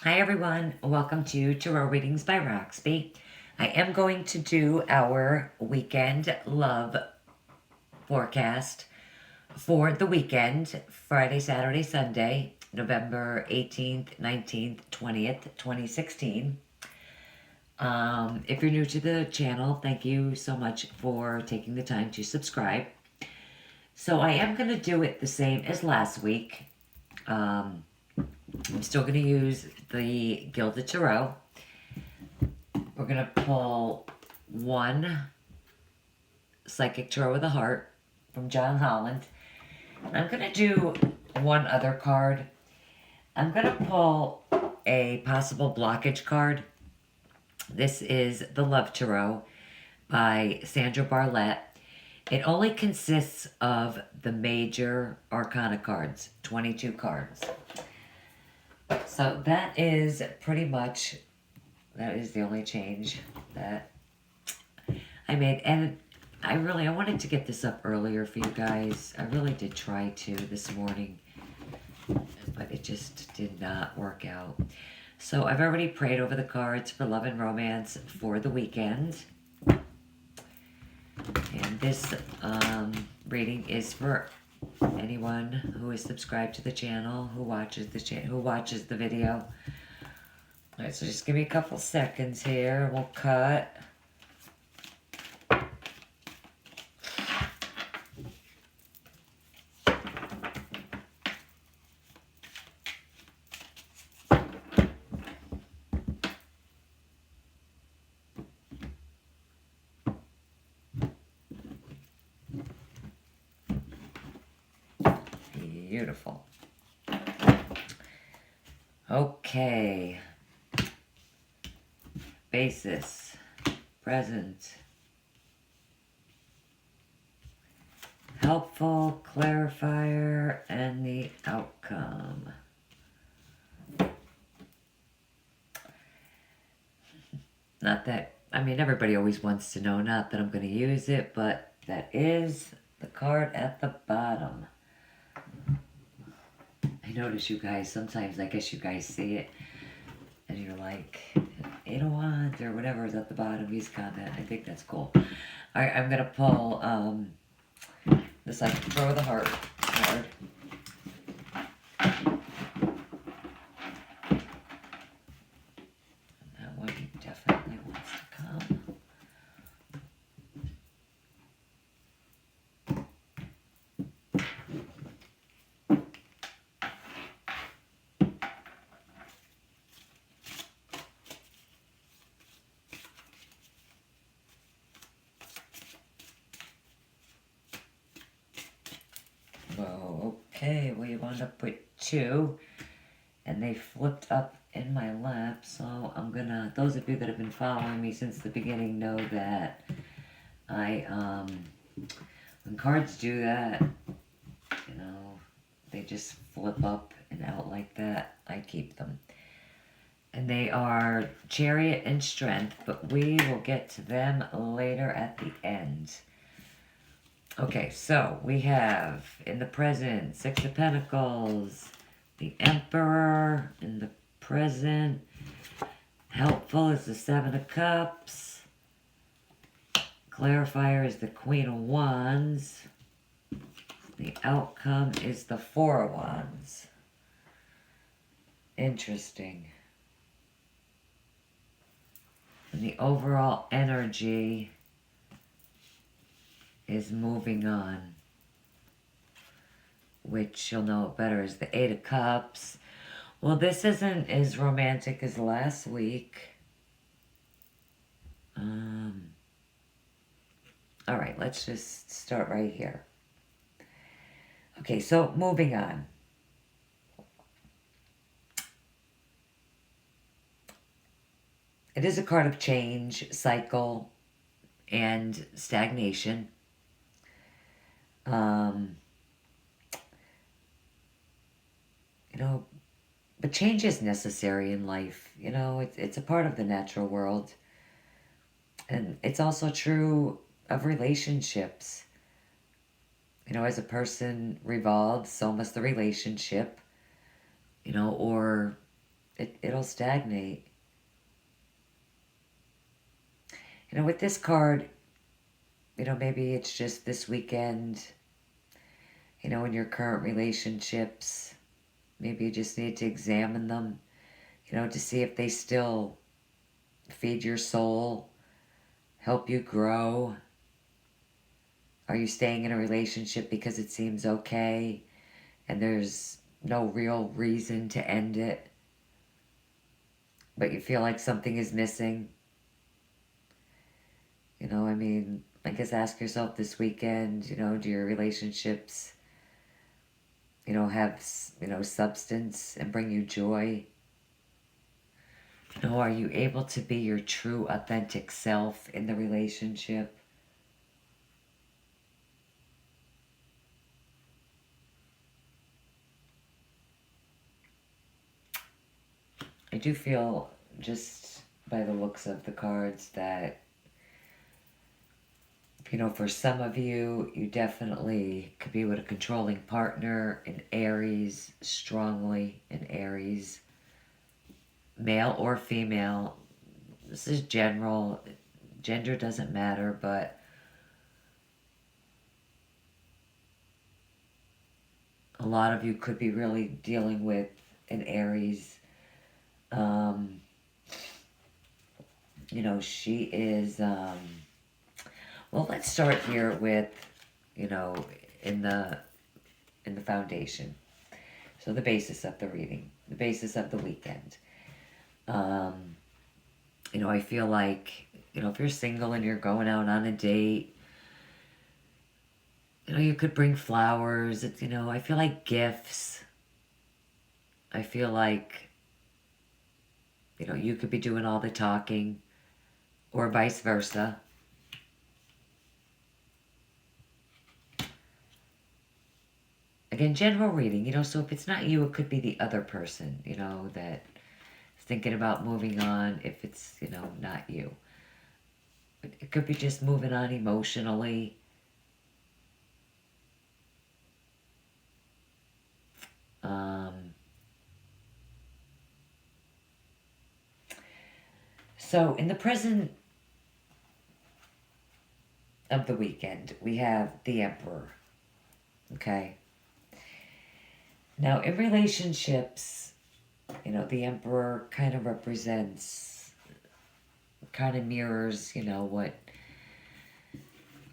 Hi everyone, welcome to Tarot Readings by Roxby. I am going to do our weekend love forecast for the weekend, Friday, Saturday, Sunday, November 18th, 19th, 20th, 2016. If you're new to the channel, thank you so much for taking the time to subscribe. So I am going to do it the same as last week. I'm still going to use the Gilded Tarot. We're going to pull one Psychic Tarot with a Heart from John Holland. I'm going to do one other card. I'm going to pull a possible blockage card. This is the Love Tarot by Sandra Barlett. It only consists of the major arcana cards, 22 cards. So that is pretty much, that is the only change that I made. And I wanted to get this up earlier for you guys. I really did try to this morning, but it just did not work out. So I've already prayed over the cards for love and romance for the weekend. And this reading is for anyone who is subscribed to the channel, who watches the video. All right, so just give me a couple seconds here. We'll cut. Beautiful. Okay. Basis. Present. Helpful, clarifier, and the outcome. Not that, I mean, everybody always wants to know, not that I'm going to use it, but that is the card at the bottom. I notice you guys, sometimes I guess you guys see it, and you're like, 8 of Wands, or whatever is at the bottom, he's comment. I think that's cool. Alright, I'm going to pull the Psychic Throw of the Heart card. That one definitely wants to come. Whoa, okay, we wound up with 2, and they flipped up in my lap, so I'm gonna, those of you that have been following me since the beginning know that I, when cards do that, you know, they just flip up and out like that, I keep them. And they are Chariot and Strength, but we will get to them later at the end. Okay, so we have in the present 6 of Pentacles, the Emperor in the present. Helpful is the 7 of Cups. Clarifier is the Queen of Wands. The outcome is the 4 of Wands. Interesting. And the overall energy is moving on, which you'll know better is the 8 of Cups. Well, this isn't as romantic as last week. All right, let's just start right here. Okay, so moving on. It is a card of change, cycle, and stagnation. You know, but change is necessary in life. You know, it's a part of the natural world. And it's also true of relationships. You know, as a person revolves, so must the relationship. You know, or it it'll stagnate. You know, with this card, you know, maybe it's just this weekend, you know, in your current relationships, maybe you just need to examine them, you know, to see if they still feed your soul, help you grow. Are you staying in a relationship because it seems okay and there's no real reason to end it, but you feel like something is missing? You know, I mean, I guess ask yourself this weekend, you know, do your relationships, you know, have, you know, substance and bring you joy? You know, are you able to be your true, authentic self in the relationship? I do feel, just by the looks of the cards, that, you know, for some of you, you definitely could be with a controlling partner in Aries, strongly in Aries, male or female. This is general. Gender doesn't matter, but a lot of you could be really dealing with an Aries. You know, she is, well, let's start here with, you know, in the foundation. So the basis of the reading, the basis of the weekend. You know, I feel like, you know, if you're single and you're going out on a date, you know, you could bring flowers. It's, you know, I feel like gifts. I feel like, you know, you could be doing all the talking, or vice versa. Again, general reading, you know, so if it's not you, it could be the other person, you know, that is thinking about moving on, if it's, you know, not you. It could be just moving on emotionally. So in the present of the weekend, we have the Emperor. Okay. Now, in relationships, you know, the Emperor kind of represents, kind of mirrors, you know, what,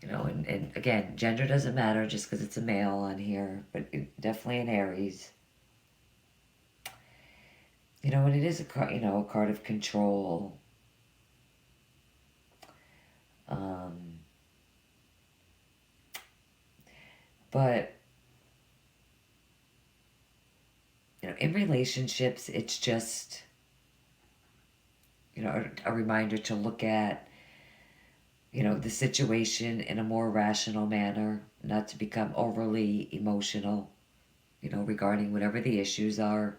you know, and again, gender doesn't matter just because it's a male on here, but definitely an Aries. You know, and it is a card, you know, a card of control. Um, but, you know, in relationships, it's just, you know, a reminder to look at, you know, the situation in a more rational manner, not to become overly emotional, you know, regarding whatever the issues are.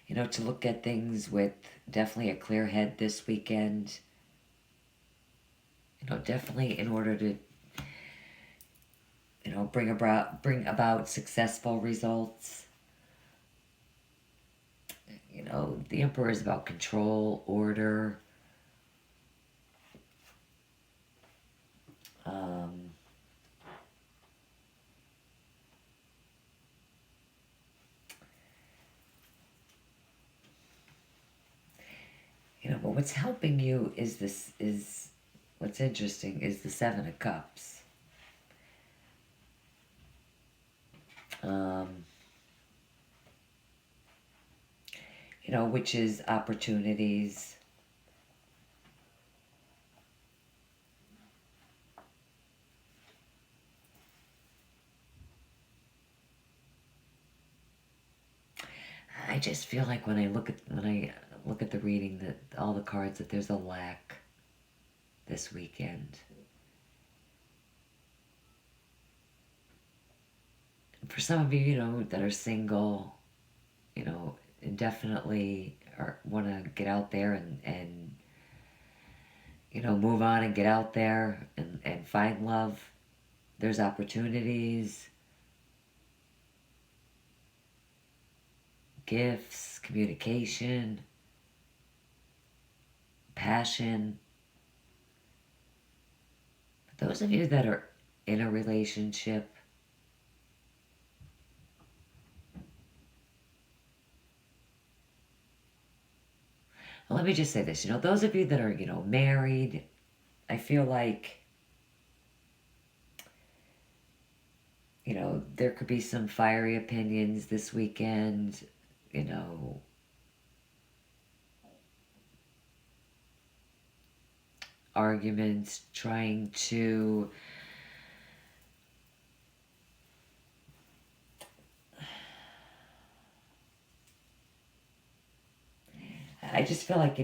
You know, to look at things with definitely a clear head this weekend. You know, definitely in order to, you know, bring about successful results. You know, the Emperor is about control, order. Um, you know, but what's helping you is what's interesting is the Seven of Cups. Um, you know, which is opportunities. I just feel like when I look at the reading, that all the cards, that there's a lack this weekend. For some of you, you know, that are single, you know, definitely want to get out there and you know, move on and get out there and find love. There's opportunities. gifts, communication, passion. But those of you that are in a relationship, well, let me just say this, those of you that are, married, I feel like, there could be some fiery opinions this weekend, arguments, trying to I just feel like,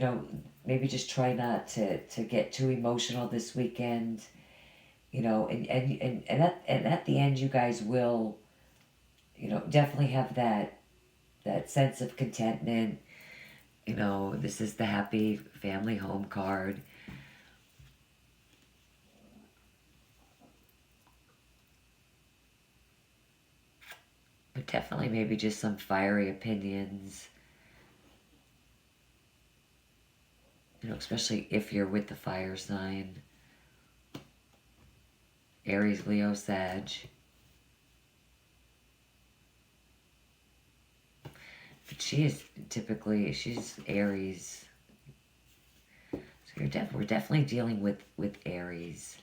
maybe just try not to get too emotional this weekend, and at the end you guys will, definitely have that sense of contentment. This is the happy family home card. But definitely maybe just some fiery opinions. Especially if you're with the fire sign. Aries, Leo, Sag. But she's Aries. So we're definitely dealing with Aries.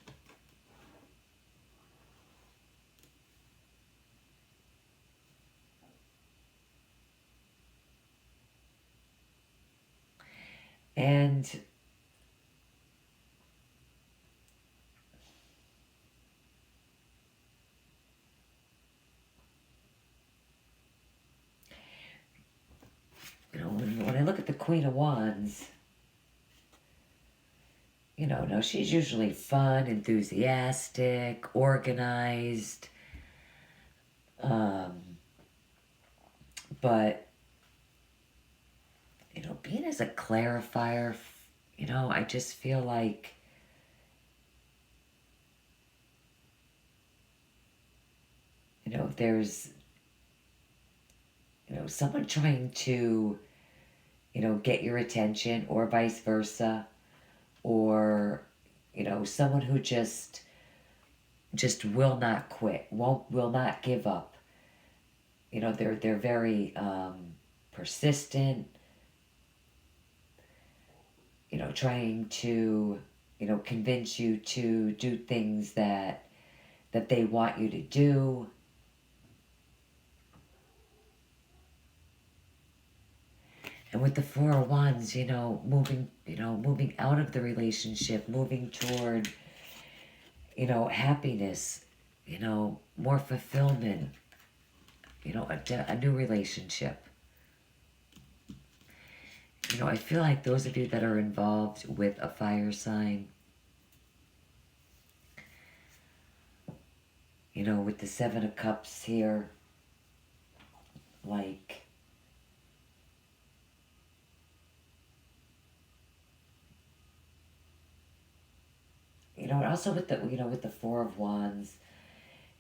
And when I look at the Queen of Wands, no, she's usually fun, enthusiastic, organized. But, being as a clarifier, I just feel like, there's, someone trying to, get your attention or vice versa, or, someone who just will not quit, will not give up. They're very persistent, trying to, convince you to do things that they want you to do. And with the Four of Wands, moving out of the relationship, moving toward, happiness, more fulfillment, a new relationship. I feel like those of you that are involved with a fire sign, with the Seven of Cups here, like, and also with the Four of Wands,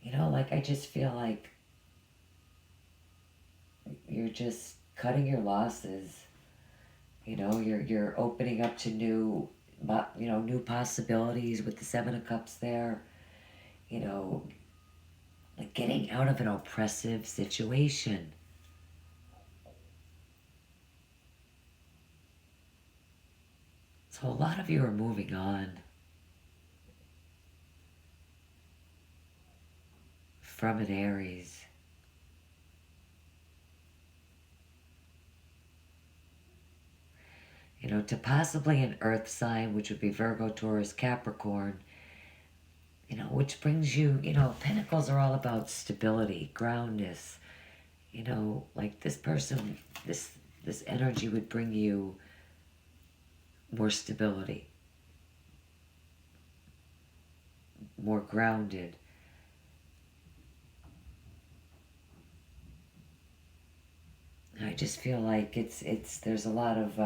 like, I just feel like you're just cutting your losses. You're opening up to new possibilities with the Seven of Cups there. Like getting out of an oppressive situation. So a lot of you are moving on from an Aries. To possibly an earth sign, which would be Virgo, Taurus, Capricorn, which brings you, Pentacles are all about stability, groundness. Like this person, this energy would bring you more stability, more grounded. I just feel like there's a lot of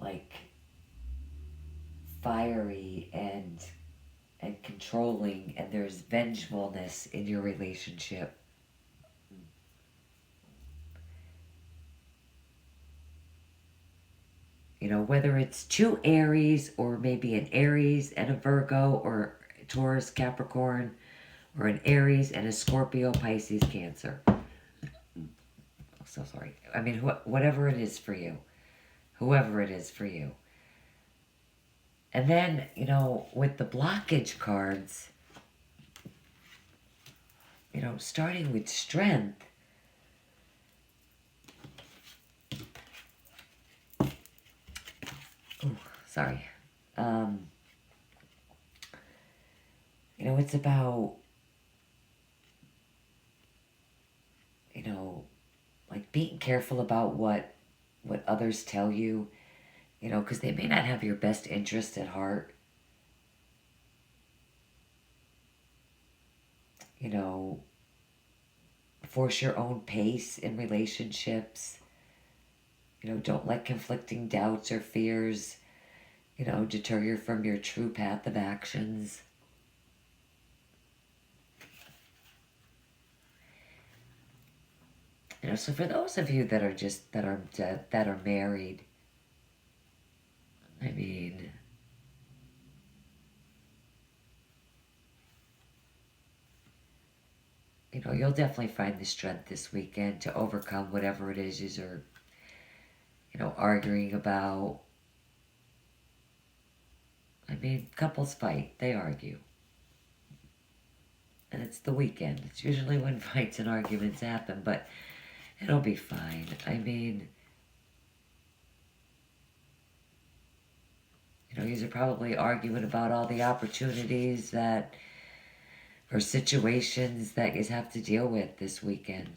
like fiery and controlling, and there's vengefulness in your relationship. You know, whether it's two Aries, or maybe an Aries and a Virgo, or Taurus, Capricorn, or an Aries and a Scorpio, Pisces, Cancer. So sorry. I mean, whatever it is for you. Whoever it is for you. And then, you know, with the blockage cards, you know, starting with strength, oh, sorry. You know, it's about, you know, like being careful about what others tell you, you know, because they may not have your best interest at heart. You know, force your own pace in relationships. You know, don't let conflicting doubts or fears, you know, deter you from your true path of actions. You know, so for those of you that are just that are married, I mean, you know, you'll definitely find the strength this weekend to overcome whatever it is you're, you know, arguing about. I mean, couples fight, they argue. And it's the weekend. It's usually when fights and arguments happen, but it'll be fine. I mean, you know, you're probably arguing about all the opportunities that, or situations that you have to deal with this weekend.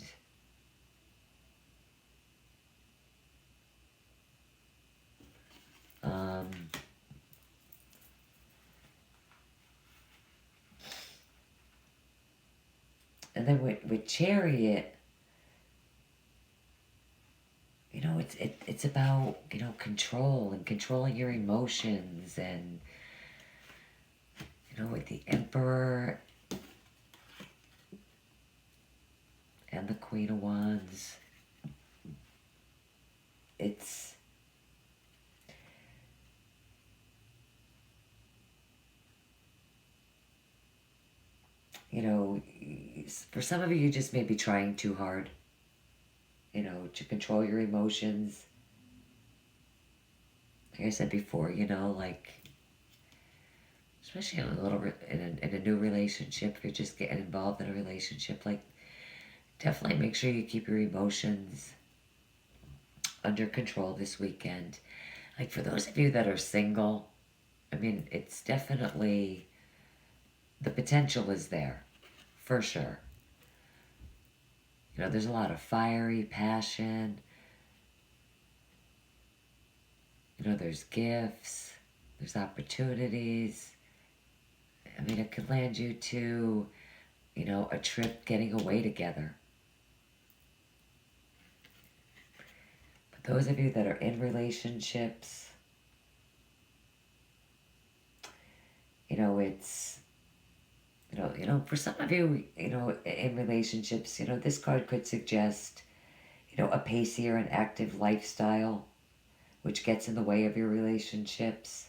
And then with Chariot, you know, it's about, you know, control and controlling your emotions, and, you know, with the Emperor and the Queen of Wands, it's, you know, for some of you, you just may be trying too hard, you know, to control your emotions. Like I said before, you know, like, especially in a new relationship, if you're just getting involved in a relationship, like, definitely make sure you keep your emotions under control this weekend. Like, for those of you that are single, I mean, it's definitely, the potential is there, for sure. You know, there's a lot of fiery passion. You know, there's gifts, there's opportunities. I mean, it could land you to, you know, a trip getting away together. But those of you that are in relationships, you know, it's, you know, for some of you, you know, in relationships, you know, this card could suggest, you know, a pacier and active lifestyle, which gets in the way of your relationships.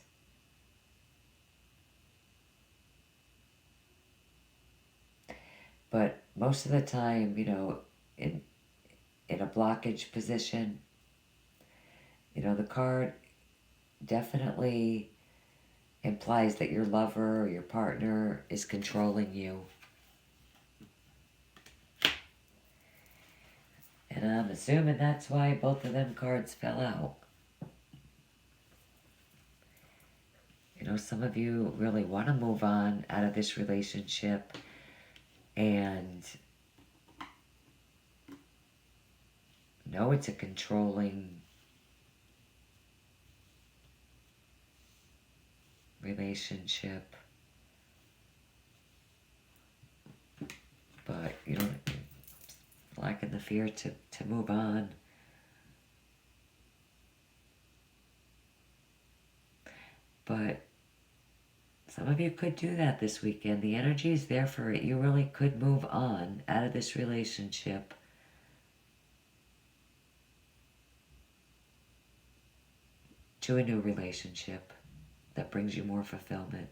But most of the time, you know, in a blockage position, you know, the card definitely implies that your lover or your partner is controlling you. And I'm assuming that's why both of them cards fell out. You know, some of you really want to move on out of this relationship, and know it's a controlling relationship. But, you know, lacking the fear to move on. But, Some of you could do that this weekend. The energy is there for it. You really could move on out of this relationship. To a new relationship that brings you more fulfillment.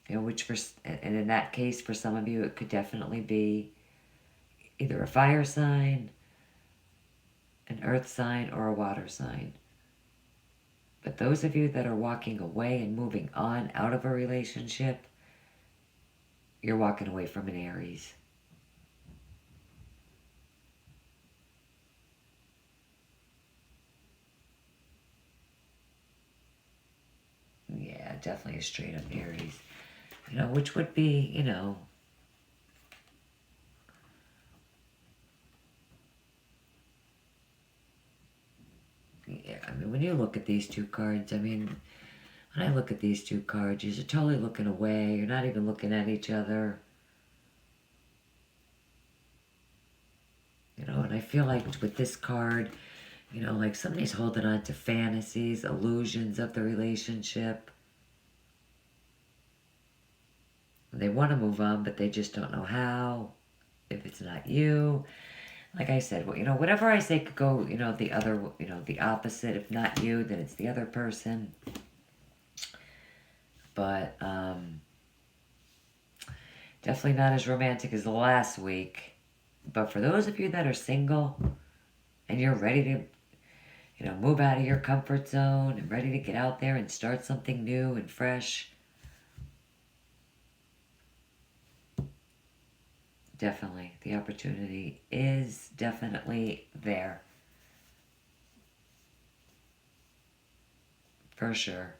You know, and in that case, for some of you, it could definitely be either a fire sign, an earth sign, or a water sign. But those of you that are walking away and moving on out of a relationship, you're walking away from an Aries. Yeah, definitely a straight up Aries. You know, which would be, you know, yeah, I mean, when you look at these two cards, I mean, when I look at these two cards, you're totally looking away. You're not even looking at each other. You know, and I feel like with this card, you know, like somebody's holding on to fantasies, illusions of the relationship. They want to move on, but they just don't know how. If it's not you. Like I said, well, you know, whatever I say could go, you know, the other, you know, the opposite. If not you, then it's the other person. But definitely not as romantic as the last week. But for those of you that are single and you're ready to, you know, move out of your comfort zone and ready to get out there and start something new and fresh, definitely the opportunity is definitely there. For sure.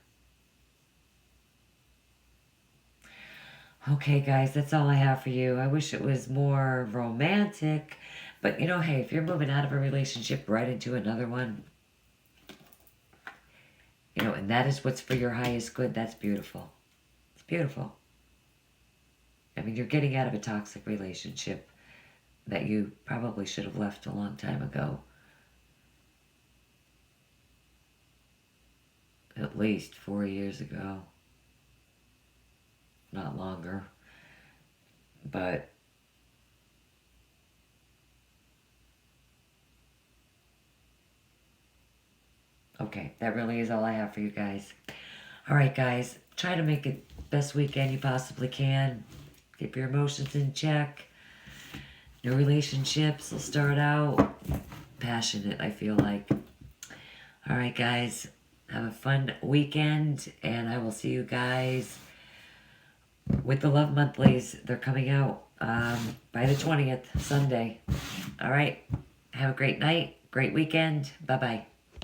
Okay, guys, that's all I have for you. I wish it was more romantic. But, you know, hey, if you're moving out of a relationship right into another one, you know, and that is what's for your highest good, that's beautiful. It's beautiful. I mean, you're getting out of a toxic relationship that you probably should have left a long time ago. At least 4 years ago. Not longer. But okay, that really is all I have for you guys. All right, guys, try to make it best weekend you possibly can. Keep your emotions in check. New relationships will start out passionate, I feel like. All right, guys, have a fun weekend, and I will see you guys with the Love Monthlies. They're coming out by the 20th, Sunday. All right, have a great night, great weekend. Bye-bye.